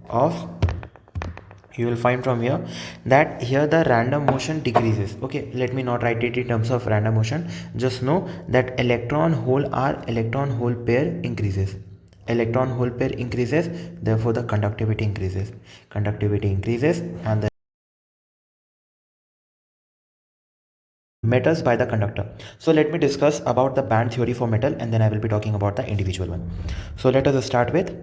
of, you will find from here that here the random motion decreases. Okay, let me not write it in terms of random motion, just know that electron hole pair increases. Electron hole pair increases, therefore the conductivity increases. Conductivity increases and the metals by the conductor. So let me discuss about the band theory for metal, and then I will be talking about the individual one. So let us start with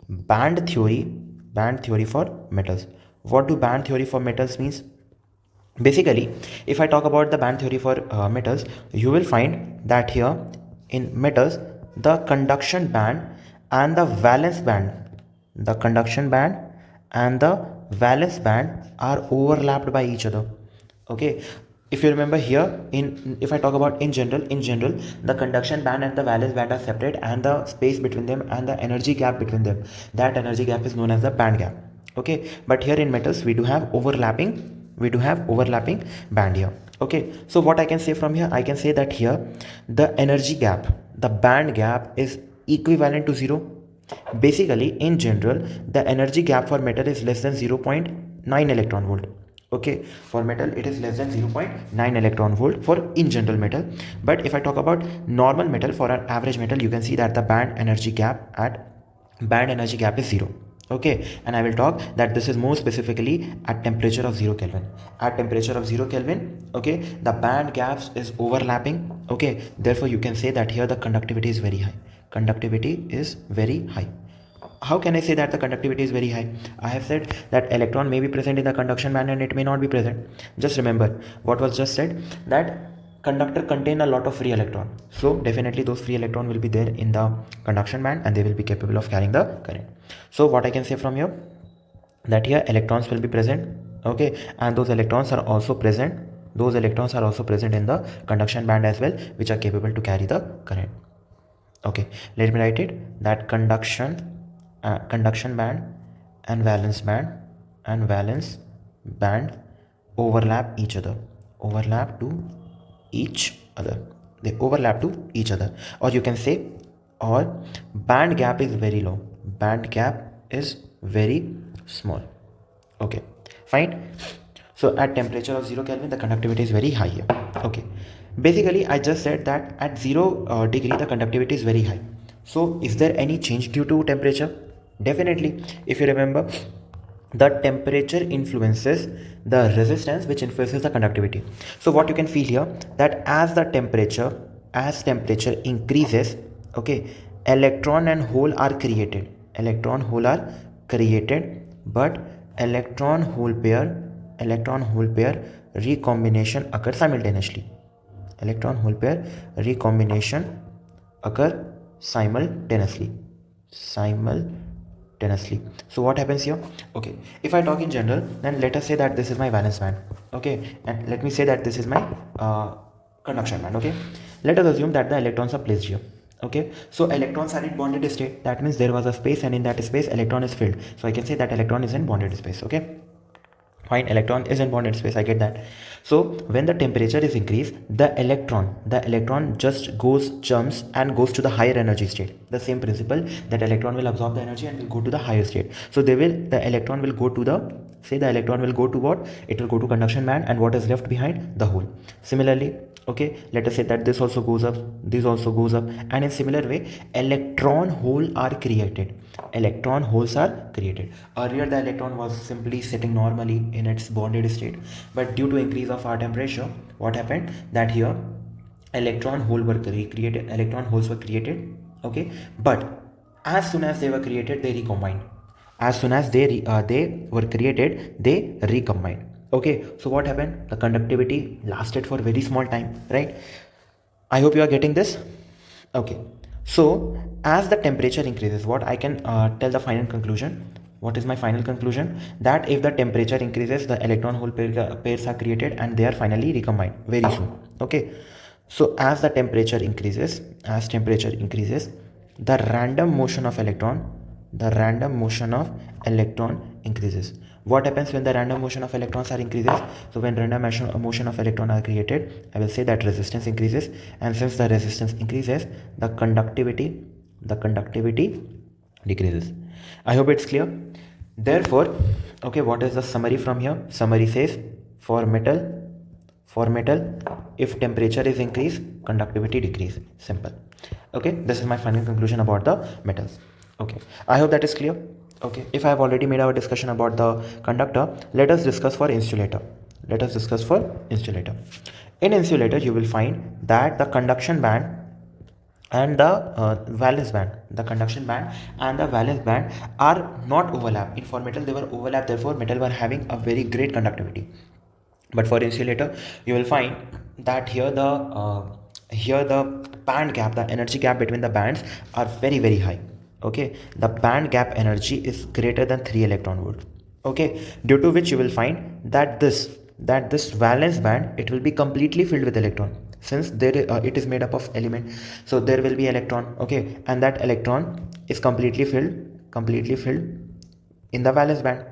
band theory. Band theory for metals. What do band theory for metals means? Basically, if I talk about the band theory for metals, you will find that here in metals, the conduction band and the valence band, the conduction band and the valence band are overlapped by each other. Okay, if you remember here, if I talk about in general, the conduction band and the valence band are separate, and the space between them and the energy gap between them, that energy gap is known as the band gap. Okay, but here in metals we do have overlapping band here. Okay, so what I can say from here, I can say that here the energy gap, the band gap is equivalent to 0. Basically, in general, the energy gap for metal is less than 0.9 electron volt. Okay, for metal it is less than 0.9 electron volt for in general metal. But if I talk about normal metal, for an average metal, you can see that the band energy gap is 0. Okay, and I will talk that this is more specifically at temperature of 0 Kelvin. At temperature of 0 Kelvin, okay, the band gaps is overlapping. Okay, therefore you can say that here the conductivity is very high. Conductivity is very high. How can I say that the conductivity is very high? I have said that electron may be present in the conduction band and it may not be present. Just remember what was just said, that conductor contain a lot of free electron, so definitely those free electron will be there in the conduction band and they will be capable of carrying the current. So what I can say from here, that here electrons will be present. Okay, and those electrons are also present in the conduction band as well, which are capable to carry the current. Okay, let me write it, that conduction band and valence band overlap to each other. They overlap to each other, or you can say, or band gap is very low, band gap is very small. Okay, fine. So at temperature of 0 Kelvin, the conductivity is very high here. Okay, basically I just said that at 0 degree the conductivity is very high. So is there any change due to temperature? Definitely. If you remember, the temperature influences the resistance, which influences the conductivity. So what you can feel here, that as temperature increases, okay, electron hole are created, but electron hole pair recombination occur simultaneously. Electron hole pair recombination occur simultaneously. So what happens here? Okay, if I talk in general, then let us say that this is my valence band. Okay, and let me say that this is my conduction band. Okay, let us assume that the electrons are placed here. Okay, so electrons are in bonded state. That means there was a space, and in that space electron is filled, so I can say that electron is in bonded space. Okay, fine, electron is in bonded space, I get that. So when the temperature is increased, the electron just jumps and goes to the higher energy state. The same principle, that electron will absorb the energy and will go to the higher state. So the electron will go to what? It will go to conduction band, and what is left behind? The hole. Similarly, okay, let us say that this also goes up, this also goes up, and in similar way electron holes are created. Earlier the electron was simply sitting normally in its bonded state, but due to increase of our temperature, what happened, that here electron holes were created. Okay, but as soon as they were created, they recombined. They recombined. Okay, so what happened? The conductivity lasted for very small time, right? I hope you are getting this. Okay, so as the temperature increases, what I can tell the final conclusion. What is my final conclusion? That if the temperature increases, the electron hole pairs are created and they are finally recombined very soon. Okay, so as temperature increases, the random motion of electron increases. What happens when the random motion of electrons are increases? So when random motion of electron are created, I will say that resistance increases, and since the resistance increases, the conductivity decreases. I hope it's clear. Therefore, okay, what is the summary from here? Summary says for metal, if temperature is increased, conductivity decrease. Simple. Okay, this is my final conclusion about the metals. Okay, I hope that is clear. Okay, if I have already made our discussion about the conductor, let us discuss for insulator. Let us discuss for insulator. In insulator, you will find that the conduction band and the valence band, the conduction band and the valence band are not overlap. In for metal they were overlap, therefore metal were having a very great conductivity. But for insulator you will find that here the band gap, the energy gap between the bands are very high. Okay, the band gap energy is greater than 3 electron volt. Okay, due to which you will find that this valence band, it will be completely filled with electron, since it is made up of element, so there will be electron. Okay, and that electron is completely filled in the valence band.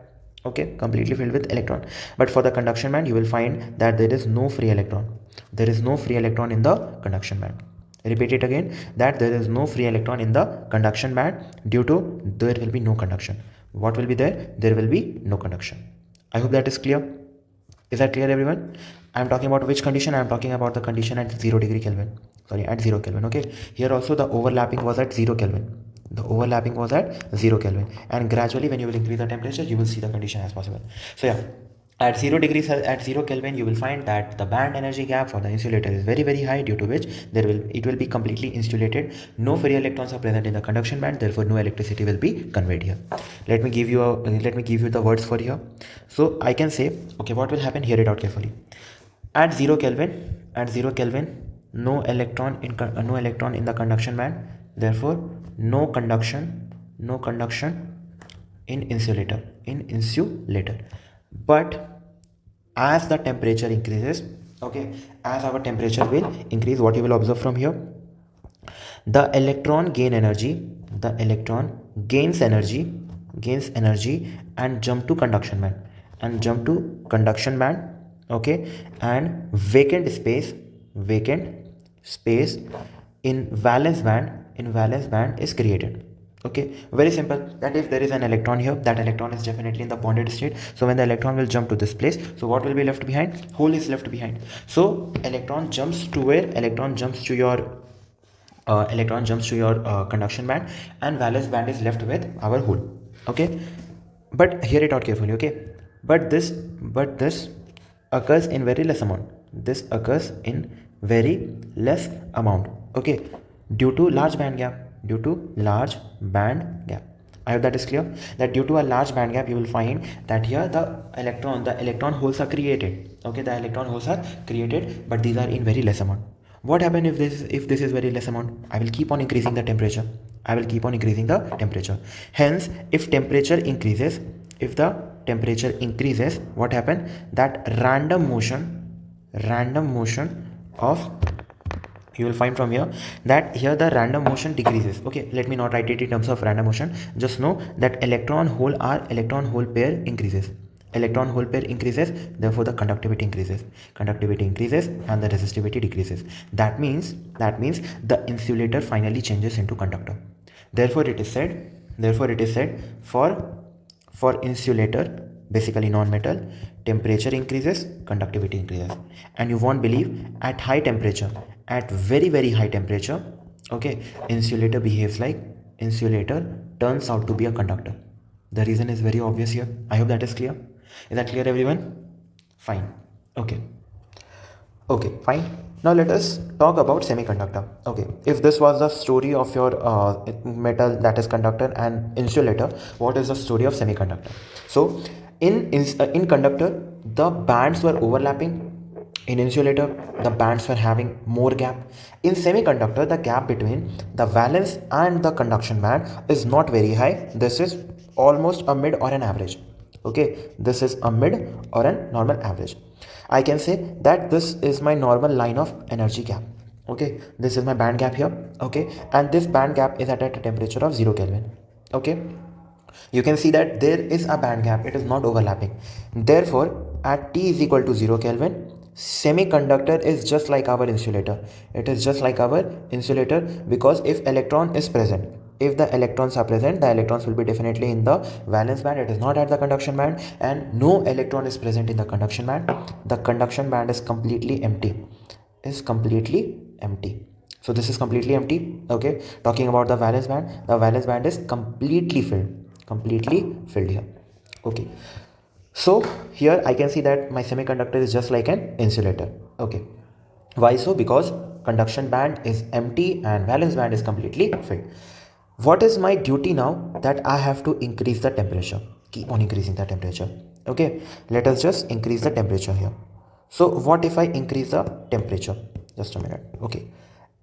Okay, completely filled with electron. But for the conduction band you will find that there is no free electron. There is no free electron in the conduction band. Repeat it again, that there is no free electron in the conduction band, due to there will be no conduction. What will be there? There will be no conduction. I hope that is clear. Is that clear, everyone? I am talking about which condition? I am talking about the condition at 0 degree Kelvin. Sorry, at 0 Kelvin. Okay, here also the overlapping was at 0 Kelvin. The overlapping was at 0 Kelvin, and gradually when you will increase the temperature, you will see the condition as possible. So yeah, at 0 degrees, at 0 Kelvin, you will find that the band energy gap for the insulator is very high, due to which it will be completely insulated. No free electrons are present in the conduction band, therefore no electricity will be conveyed here. Let me give you the words for here. So I can say, okay, what will happen? Hear it out carefully. At 0 Kelvin, no electron in the conduction band, therefore no conduction in insulator. But as the temperature increases, okay, as our temperature will increase, what you will observe from here, the electron gains energy and jump to conduction band. Okay, and vacant space in valence band is created. Okay, very simple, that if there is an electron here, that electron is definitely in the bonded state. So when the electron will jump to this place, so what will be left behind? Hole is left behind. So electron jumps to where? Electron jumps to your conduction band, and valence band is left with our hole. Okay, but hear it out carefully. Okay, but this occurs in very less amount. Okay, due to large band gap. I hope that is clear, that due to a large band gap, you will find that here the electron holes are created. Okay, the electron holes are created, but these are in very less amount. What happens if this is very less amount? I will keep on increasing the temperature. Hence, if the temperature increases, what happens? That random motion of, you will find from here that here the random motion decreases. Okay, let me not write it in terms of random motion. Just know that electron hole pair increases. Therefore the conductivity increases. And the resistivity decreases. That means the insulator finally changes into conductor. Therefore it is said for insulator, basically non-metal, temperature increases, conductivity increases. And you won't believe, at very high temperature, okay, insulator turns out to be a conductor. The reason is very obvious here. I hope that is clear. Is that clear, everyone? Fine. Okay, fine. Now let us talk about semiconductor. Okay, if this was the story of your metal, that is conductor, and insulator, what is the story of semiconductor? So in conductor, the bands were overlapping. In insulator, the bands were having more gap. In semiconductor, the gap between the valence and the conduction band is not very high. This is almost a mid or an average. Okay, this is a mid or a normal average. I can say that this is my normal line of energy gap. Okay, this is my band gap here. Okay, and this band gap is at a temperature of 0 Kelvin. Okay, you can see that there is a band gap, it is not overlapping. Therefore, at T is equal to 0 Kelvin, semiconductor is just like our insulator. It is just like our insulator, because if electron is present, if the electrons are present, the electrons will be definitely in the valence band. It is not at the conduction band, and no electron is present in the conduction band. The conduction band is completely empty. So this is completely empty. Okay, talking about the valence band is completely filled here. Okay, so here I can see that my semiconductor is just like an insulator. Okay, why so? Because conduction band is empty and valence band is completely filled. What is my duty now? That I have to increase the temperature. Keep on increasing the temperature. Okay, let us just increase the temperature here. So what if I increase the temperature? Just a minute. Okay,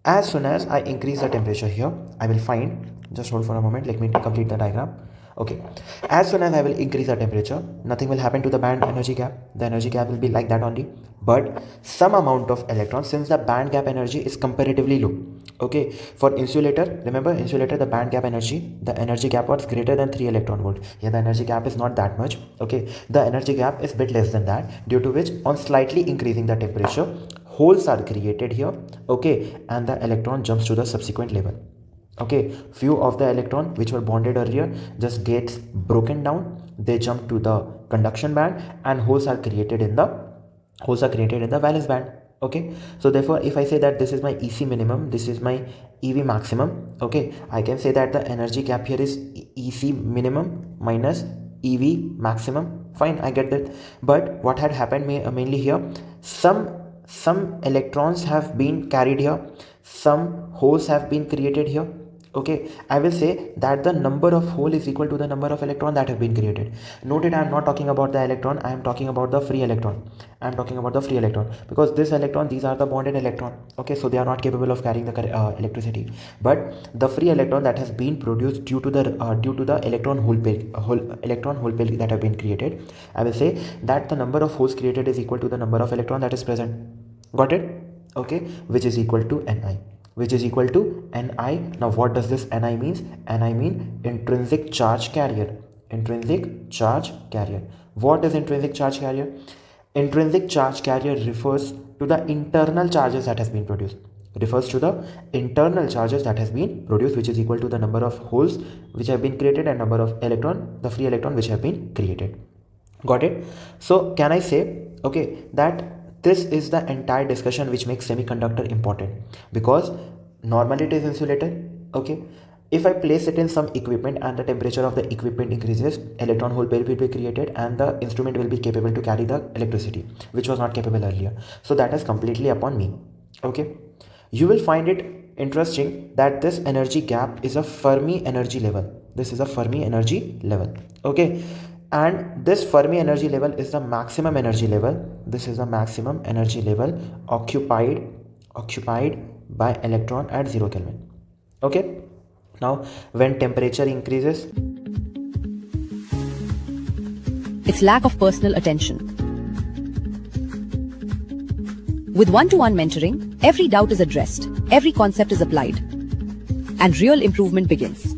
as soon as I increase the temperature here, I will find, just hold for a moment, let me complete the diagram. Okay, as soon as I will increase the temperature, nothing will happen to the band energy gap. The energy gap will be like that only, but some amount of electrons, since the band gap energy is comparatively low. Okay, for insulator, remember insulator, the band gap energy, the energy gap was greater than 3 electron volt. Here the energy gap is not that much. Okay, the energy gap is bit less than that, due to which on slightly increasing the temperature, holes are created here. Okay, and the electron jumps to the subsequent level. Okay, few of the electron which were bonded earlier just gets broken down, they jump to the conduction band, and holes are created in the valence band. Okay, so therefore if I say that this is my EC minimum, this is my EV maximum, okay, I can say that the energy gap here is EC minimum minus EV maximum. Fine, I get that. But what had happened mainly here, some electrons have been carried here, some holes have been created here. Okay, I will say that the number of hole is equal to the number of electron that have been created. Note it, I am not talking about the electron, I am talking about the free electron. Because this electron, these are the bonded electron. Okay, so they are not capable of carrying the electricity. But the free electron that has been produced due to the electron hole pair that have been created, I will say that the number of holes created is equal to the number of electron that is present. Got it? Okay, which is equal to Ni. Now what does this Ni means? Ni mean intrinsic charge carrier. What is intrinsic charge carrier? Intrinsic charge carrier refers to the internal charges that has been produced. Which is equal to the number of holes which have been created and number of the free electron which have been created. Got it? So can I say, okay, that this is the entire discussion which makes semiconductor important, because normally it is insulator. Okay, if I place it in some equipment and the temperature of the equipment increases, electron hole pair will be created and the instrument will be capable to carry the electricity, which was not capable earlier. So that is completely upon me. Okay, you will find it interesting that this energy gap is a Fermi energy level. Okay, and this Fermi energy level is the maximum energy level. This is the maximum energy level occupied by electron at 0 Kelvin. Okay, now when temperature increases, it's lack of personal attention. With one-to-one mentoring, every doubt is addressed, every concept is applied, and real improvement begins.